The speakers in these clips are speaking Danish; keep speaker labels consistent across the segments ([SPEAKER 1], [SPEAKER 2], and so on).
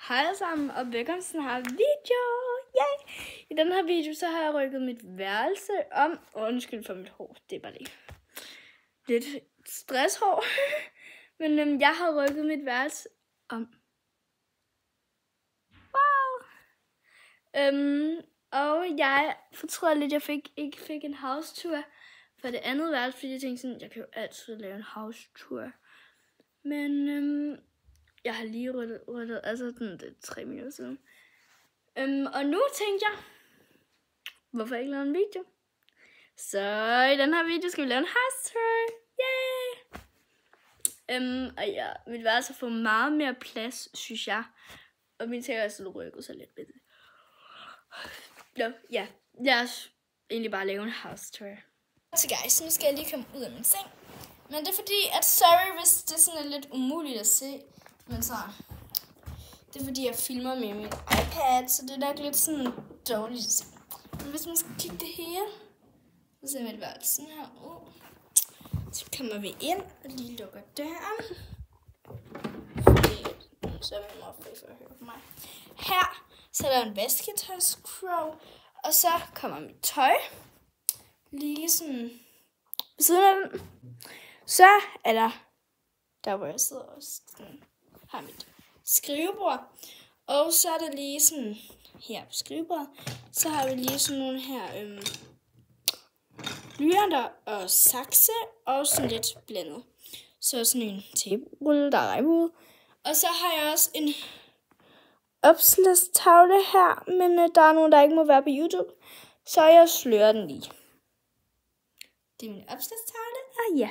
[SPEAKER 1] Hej alle sammen, og velkommen til den her video. Yay! I den her video, så har jeg rykket mit værelse om. Undskyld for mit hår, det er bare lidt stresshår. Men jeg har rykket mit værelse om. Wow! Og jeg fortryder lidt, at jeg ikke fik en house tour for det andet værelse, fordi jeg tænkte sådan, jeg kan jo altid lave en house tour. Men jeg har lige ryddet altså det er 3 minutter siden. Og nu tænkte jeg, hvorfor ikke lave en video? Så i den her video skal vi lave en house tour. Yay! Og ja, mit værelse får meget mere plads, synes jeg. Og min ting er også rykket så lidt ved det. Ja, lad os egentlig bare lave en house tour. Så guys, nu skal jeg lige komme ud af min seng. Men det er fordi, at sorry, hvis det sådan er lidt umuligt at se. Men så, det er fordi, jeg filmer med min iPad, så det er nok lidt sådan dårligt at se. Men hvis man skal kigge det her, så ser mit værelse sådan her ud. Så kommer vi ind og lige lukker døren. Fordi så er min mor fri for at høre på mig. Her, så er der en vasketøjscrow, og så kommer mit tøj lige sådan ved siden af den. Så er der hvor jeg sidder også, har mit skrivebord. Og så er der lige sådan her på skrivebordet, så har vi lige sådan nogle her blyanter og sakse og sådan lidt blandet. Så sådan en taperulle, der er regnbue. Og så har jeg også en opslagstavle her, men der er nogen, der ikke må være på YouTube, så jeg slører den lige. Det er min opslagstavle, og ja.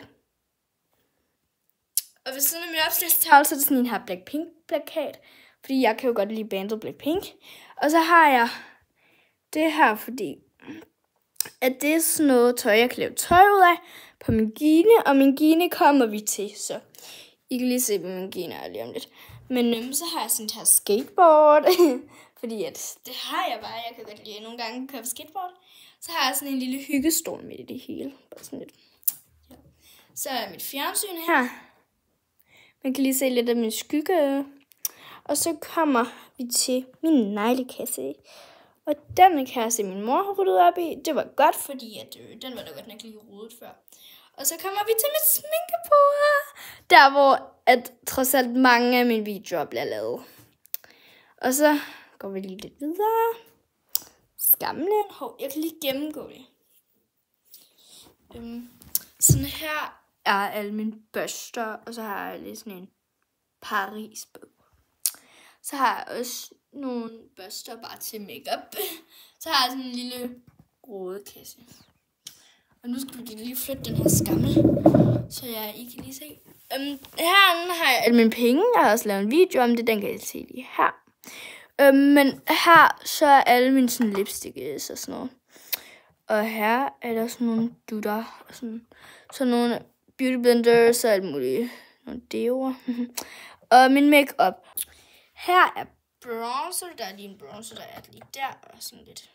[SPEAKER 1] Og ved siden af min opslagstavle, så er det sådan en her Blackpink-plakat, fordi jeg kan jo godt lide bandet Blackpink. Og så har jeg det her, fordi at det er sådan noget tøj, jeg kan lave tøj ud af på min gine, og min gine kommer vi til, så I kan lige se, hvad min gine er lige om lidt. Men så har jeg sådan et her skateboard, fordi at det har jeg bare, jeg kan godt lide nogle gange køre på skateboard. Så har jeg sådan en lille hyggestol midt i det hele, bare sådan lidt. Ja. Så er mit fjernsyn her. Man kan lige se lidt af min skygge. Og så kommer vi til min neglekasse. Og den kasse, min mor har ryddet op i, det var godt, fordi at, den var da godt nok lige rodet før. Og så kommer vi til mit sminkebord. Der hvor at trods alt mange af mine videoer bliver lavet. Og så går vi lige lidt videre. Skamlen. Jeg kan lige gennemgå det. Sådan her er alle mine børster, og så har jeg lige sådan en Paris-bog. Så har jeg også nogle børster bare til makeup. Så har jeg sådan en lille rodekasse. Og nu skal vi lige flytte den her skammel, så I kan lige se. Herinde har jeg alle mine penge. Jeg har også lavet en video om det, den kan I se lige her. Men her så er alle mine sådan lipsticks og sådan noget. Og her er der sådan nogle dutter og sådan nogle beauty blenders og alt muligt. Nogle deoer. Og min makeup. Her er bronzer. Der er lige en bronzer, der er lige der. Og sådan lidt.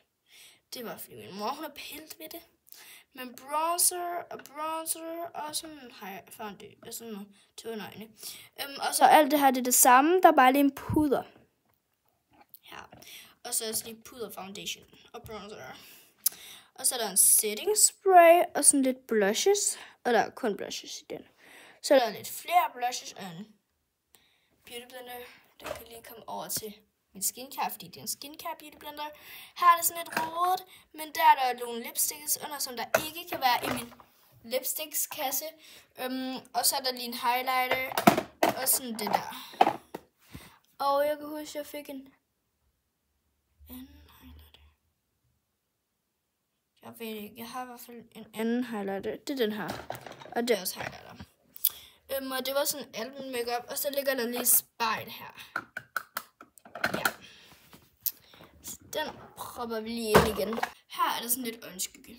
[SPEAKER 1] Det var fordi min mor, hun har pillet ved det. Men bronzer og sådan har jeg foundation og sådan noget til øjne. Og så alt det her, det er det samme. Der er bare lige en puder. Her. Og så også lige puder, foundation og bronzer. Og så er der en setting spray og sådan lidt blushes. Og der er kun blushes i den. Så er der lidt flere blushes og en beauty blender. Der kan lige komme over til min skincare, fordi det er en skincare beauty blender. Her er det sådan lidt rodet, men der er der nogle lipsticks under, som der ikke kan være i min lipstickskasse. Og så er der lige en highlighter og sådan det der. Og jeg kan huske, at jeg fik en highlighter. Jeg ved ikke, jeg har i hvert fald en anden highlighter. Det er den her. Og det er også highlighter. Og det var sådan alt min makeup. Og så ligger der lige spejl her. Ja. Så den propper vi lige ind igen. Her er der sådan lidt øjenskygge.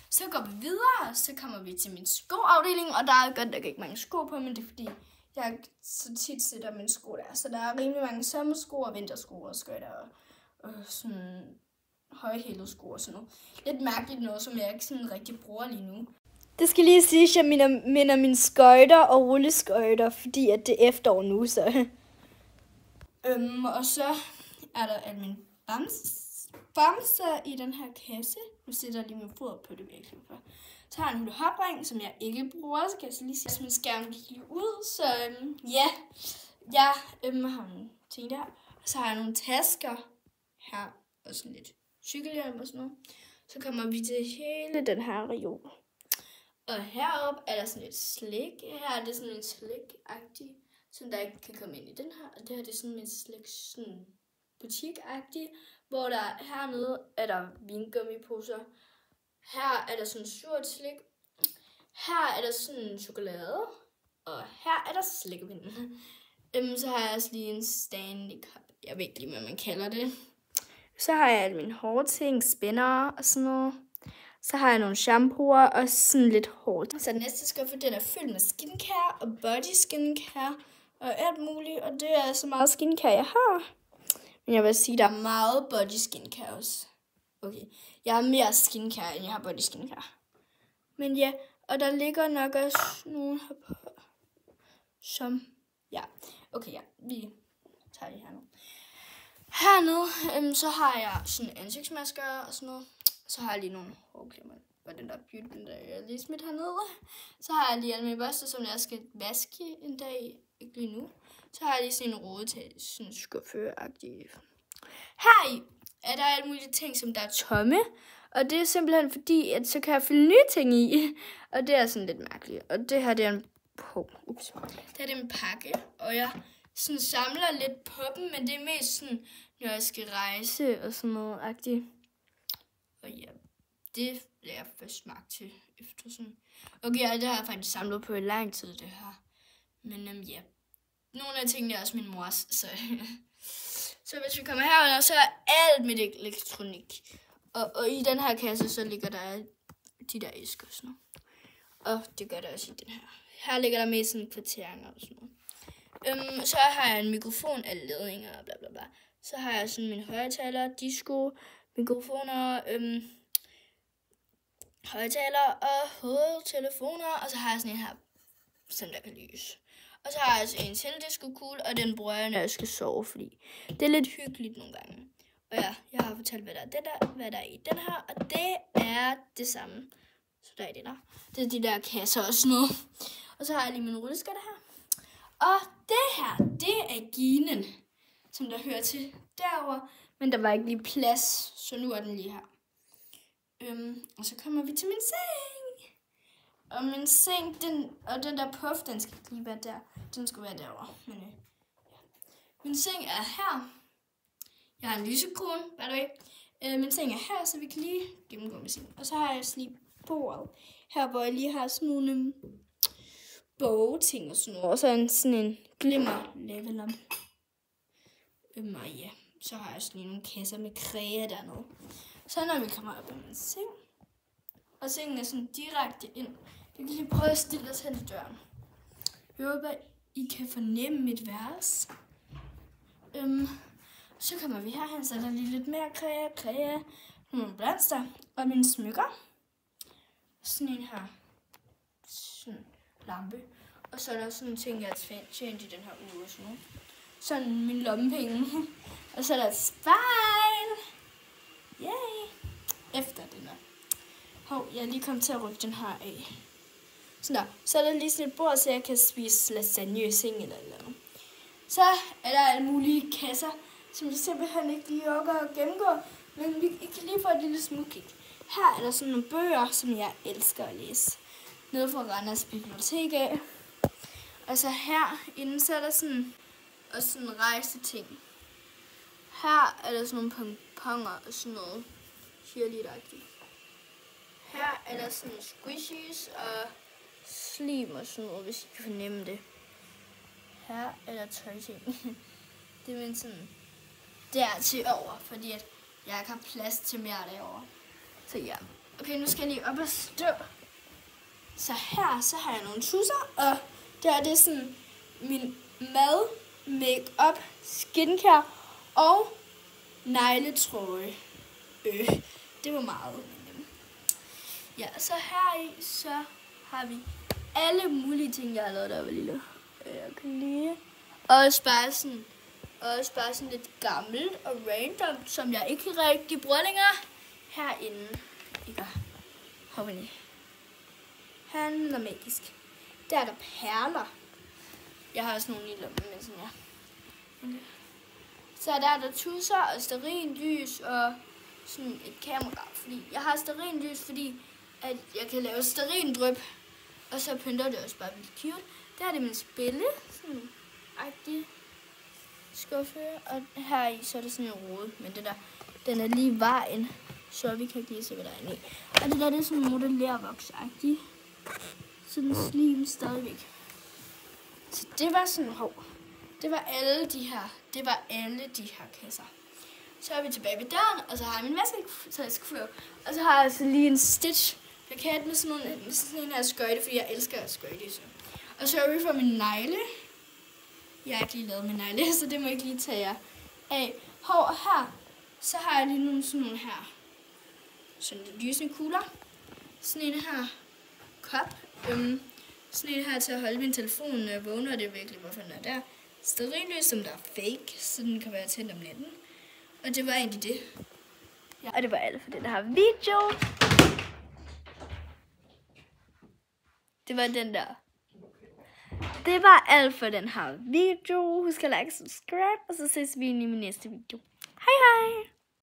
[SPEAKER 1] Så går vi videre, og så kommer vi til min skoafdeling. Og der er godt nok ikke mange sko på, men det er fordi, jeg så tit sætter mine sko der. Så der er rimelig mange sommersko og vintersko og skøjter og sådan højhælede sko og sådan noget. Lidt mærkeligt noget, som jeg ikke sådan rigtig bruger lige nu. Det skal lige sige, at jeg minder mine skøjter og rulleskøjter, fordi at det er efterår nu, så. Og så er der alle mine bamser i den her kasse. Nu sætter jeg lige min fod på det virkelig. Så har jeg en hula-hop-ring, som jeg ikke bruger. Så kan jeg lige sige, at min skærm gik lige ud. Så jeg har nogle ting der. Og så har jeg nogle tasker her. Og sådan lidt cykelhjelm og sådan noget. Så kommer vi til hele den her reol. Og heroppe er der sådan et slik. Her er det sådan en slik-agtig, som der ikke kan komme ind i den her. Og det her det er sådan en slik sådan butik-agtig, hvor der hernede er der vingummiposer. Her er der sådan surt slik. Her er der sådan chokolade. Og her er der slikkepinden. Så har jeg også lige en Stanley Cup. Jeg ved ikke lige, hvad man kalder det. Så har jeg alle mine hårting, spænder og sådan noget. Så har jeg nogle shampooer og sådan lidt hårdt. Så næste skuffe, den er fyldt med skincare og body skincare og alt muligt. Og det er så meget skincare, jeg har. Men jeg vil sige, der er meget body skincare også. Okay, jeg har mere skincare, end jeg har body skincare. Men ja, og der ligger nok også nogle her på, som, ja. Okay, ja, vi tager det her nu. Hernede, så har jeg sådan ansigtsmasker og sådan noget. Så har jeg lige nogle hårklemmer. Og den der beauty blender, jeg lige smidt hernede. Så har jeg lige alle mine børster, som jeg skal vaske en dag. Ikke lige nu. Så har jeg lige sådan en rode sådan skuffe-agtig. Heri er der alle mulige ting, som der er tomme. Og det er simpelthen fordi, at så kan jeg fylde nye ting i. Og det er sådan lidt mærkeligt. Og det her, det er en det er en pakke. Og jeg sådan samler lidt på dem, men det er mest sådan, når jeg skal rejse og sådan noget-agtigt. Og ja, det er jeg først smagt til efter sådan. Okay, ja, det har jeg faktisk samlet på i lang tid, det her. Men ja, nogle af tingene er også min mors, så hvis vi kommer herunder, så er alt mit elektronik. Og i den her kasse, så ligger der de der æsker og sådan noget. Og det gør der også i den her. Her ligger der mest sådan kvarteringer og sådan noget. Så har jeg en mikrofon af ledninger og bla bla bla. Så har jeg sådan mine højtaler, disco, mikrofoner, højtaler og hovedtelefoner. Og så har jeg sådan en her, som der kan lyse. Og så har jeg altså en til disco-kugle, og den bruger jeg, når jeg skal sove, fordi det er lidt hyggeligt nogle gange. Og ja, jeg har fortalt, hvad der er i den her, og det er det samme. Så der er det der. Det er de der kasser og sådan noget. Og så har jeg lige min rulleskøjter her. Og det her, det er ginen, som der hører til derover. Men der var ikke lige plads, så nu er den lige her. Og så kommer vi til min seng. Og min seng, den der puff, den skal lige være der. Den skal være derovre. Men ja. Min seng er her. Jeg har en lysekrone, by the way. Min seng er her, så vi kan lige gennemgå med sengen. Og så har jeg også lige bordet her, hvor jeg lige har sådan nogle bogting og sådan noget. Og så sådan en glimmer lavelamp. Og ja, så har jeg sådan nogle kasser med kræger dernede. Så når vi kommer op i min seng, og sengen er sådan direkte ind. Jeg kan lige prøve at stille os hen i døren. Jeg håber, I kan fornemme mit værelse. Så kommer vi herhen, så er der lige lidt mere kræger, nogle blomster og mine smykker. Sådan en her, sådan lampe. Og så er der sådan nogle ting, jeg har tjent i den her uge og sådan noget. Sådan min lommepenge. Og så er der et spejl. Yay! Efter den der. Hov, jeg er lige kommet til at rykke den her af. Sådan der. Så er der lige sådan et bord, så jeg kan spise lasagne i seng eller noget. Så er der alle mulige kasser, som jeg simpelthen ikke lige orker at gennemgå. Men I kan lige få et lille smugkig. Her er der sådan nogle bøger, som jeg elsker at læse. Nede fra Randers Bibliotek af. Og så herinde, så er der sådan også sådan en rejseting. Her er der sådan nogle pomponger og sådan noget cheerleader-agtigt. Her er der sådan squishies og slim og sådan noget, hvis I kan fornemme det. Her er der tøjting. Det er min sådan dertil over, fordi at jeg ikke har plads til mere derovre. Så ja. Okay, nu skal jeg lige op og stå. Så her, så har jeg nogle tusser, og der er det sådan min mad, make-up, skincare og negletrøje. Det var meget. Ja, så her i, så har vi alle mulige ting, jeg har lavet, der var lille. Jeg kan lide. Og også bare sådan Og også bare sådan lidt gammelt og random, som jeg ikke rigtig bruger længere. Herinde. Ikke? Hop ind i. Handler magisk. Der er der perler. Jeg har også nogle i lommen, men sådan ja. Okay. Så der er der tusser og stearinlys og sådan et kamera. Fordi jeg har stearinlys, fordi at jeg kan lave stearindryp. Og så pynter det også bare vildt cute. Der er det min spille. Sådan agtig skuffe. Og her i så er det sådan en rode. Men det der, den er lige vejen. Så vi kan ikke lige se, hvad der er inde i. Og det der, det er sådan en modellervoks-agtig. Sådan slim stadigvæk. Så det var sådan hov. Det var alle de her kasser. Så er vi tilbage ved døren, og så har jeg min vasketaske. Og så har jeg altså lige en Stitch-plakat med sådan en her skøjte, fordi jeg elsker at skøjte. Så. Og så er vi for min negle. Jeg har ikke lige lavet min negle, så det må jeg ikke lige tage jer af. Og her, så har jeg lige sådan nogle her. Sådan lysende kugler. Sådan en her kop. Sådan en her til at holde min telefon, når jeg vågner, og det er virkelig, hvorfor den er der. Stearinlys, som der er fake, så den kan være tændt om natten. Og det var egentlig det. Ja. Og det var alt for den her video. Det var den der. Det var alt for den her video. Husk at like og subscribe, og så ses vi i min næste video. Hej hej!